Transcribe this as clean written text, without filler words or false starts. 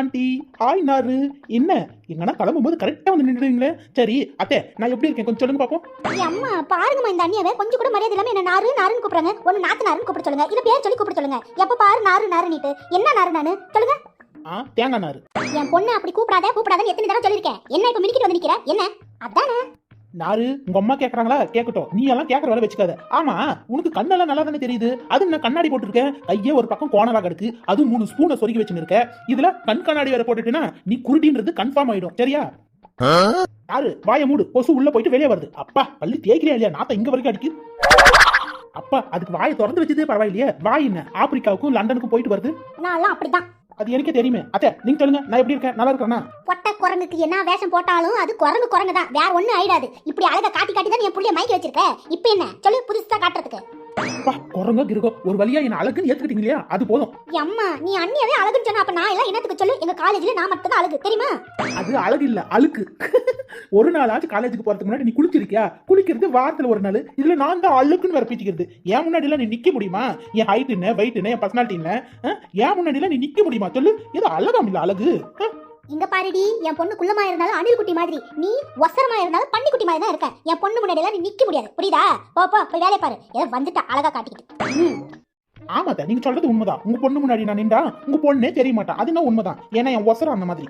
Aunty. Hi நாரு. என்ன எங்கன்னா கிளம்பும்போது கரெக்டா வந்து நின்றுடுவீங்களே. சரி அத்தை, நான் எப்படி இருக்கேன் கொஞ்சம் சொல்லுங்க பாப்போம். அம்மா பாருங்கம்மா, இந்த அண்ணியவே கொஞ்சம் கூட மரியாதை இல்லாம என்ன நாரு நாருன்னு கூப்பிடுறாங்க. ஒன்னு நாத்து நாருன்னு கூப்பிட சொல்லுங்க, இல்ல பேர் சொல்லி கூப்பிட சொல்லுங்க. எப்ப பாரு நாரு நாருன்னிட்டு என்ன நாரு நானு சொல்லுங்க. தேங்காய் நாரு. என் பொண்ணு அப்படி கூப்பிடாதன்னு எத்தனை தடவை சொல்லிருக்கேன். என்ன இப்ப மினிக்கிட்டு வந்து நிக்கிற என்ன? அதானே நாரு. உங்க அம்மா கேக்குறாங்களா, கேக்கட்டும். நீ எல்லாம் கேக்குற வேலை வச்சுக்காத. ஆமா, உனக்கு கண்ணெல்லாம் நல்லா தானே தெரியுது. அது நான் கண்ணாடி போட்டுருக்கேன், கையே ஒரு பக்கம் கோணலா கிடக்கு, அது 3 ஸ்பூனை சொருகி வச்சுன்னு இருக்க. இதுல கண் கண்ணாடி வேற போட்டுட்டுனா நீ குருடின்றது கன்ஃபார்ம் ஆயிடும். சரியா? யாரு வாய மூடு, கொசு உள்ள போயிட்டு வெளியே வருது. அப்பா பள்ளி தேய்க்கிறியா இல்லையா? நாத்த இங்க வரைக்கும் அடிக்கு. அப்பா அதுக்கு வாயை திறந்து வச்சதே பரவாயில்லையே. வாய் என்ன ஆப்பிரிக்காவுக்கும் லண்டனுக்கும் போயிட்டு வருது. நான் அப்படிதான். அது எனக்கே தெரியுமே. அத்தை நீங்க சொல்லுங்க, நான் எப்படி இருக்கேன்? நல்லா இருக்கேனா? பொட்ட குரங்குக்கு என்ன வேஷம் போட்டாலும் அது குரங்கு தான், வேற ஒண்ணும் ஆயிடாது. இப்படி அழகா காட்டி தான் என் புள்ளைய மயக்கி வச்சிருக்க. இப்போ என்ன சொல்லு புதுசா காட்டுறதுக்கு? குரங்கோ கிருகோ ஒரு வழியா என்ன அழகுன்னு ஏத்துக்கிட்டீங்க இல்லையா? அது போதும். அம்மா நீ அண்ணியவே அழகுன்னு சொன்னா அப்ப நான் எல்லாம் என்னத்துக்கு சொல்லு? எங்க காலேஜ்ல நான் மட்டும் தான் அழகு தெரியுமா? அது அழகு இல்ல, அழுக்கு. ஒரு நாளாச்சும் காலேஜுக்கு போறதுக்கு முன்னாடி நீ குளிச்சிருக்கியா? குளிக்கிறது வாரத்துல ஒரு நாள். இதுல நான் தான் அழுக்குன்னு வேற பீச்சிக்கிறது. என் முன்னாடி எல்லாம் நீ நிக்க முடியுமா? என் ஹைட் என்ன, வெயிட் என்ன, என் பர்சனாலிட்டி என்ன? என் முன்னாடி எல்லாம் நீ நிக்க முடியுமா சொல்லு? இது அழகாம் இல்ல அழகு. இங்க பாருடி, என் பொண்ணு குள்ளமா இருந்தாலும் அணில் குட்டி மாதிரி, நீ ஒசரமா இருந்தாலும் பன்னி குட்டி மாதிரி தான் இருக்க. என் பொண்ணு முன்னாடி எல்லாம் நீ நிக்க முடியாது, புரியுதா? போ போய் வேலைய பாரு. ஏதோ வந்துட்ட அழகா காட்டிக்கிட்டு. ஆமாத்த, நீங்க சொல்றது உண்மைதான். உங்க பொண்ணு முன்னாடி நான் நின்றா உங்க பொண்ணே தெரிய மாட்டா. அது என்ன உண்மைதான். ஏன்னா என் ஒசரம் அந்த மாதிரி.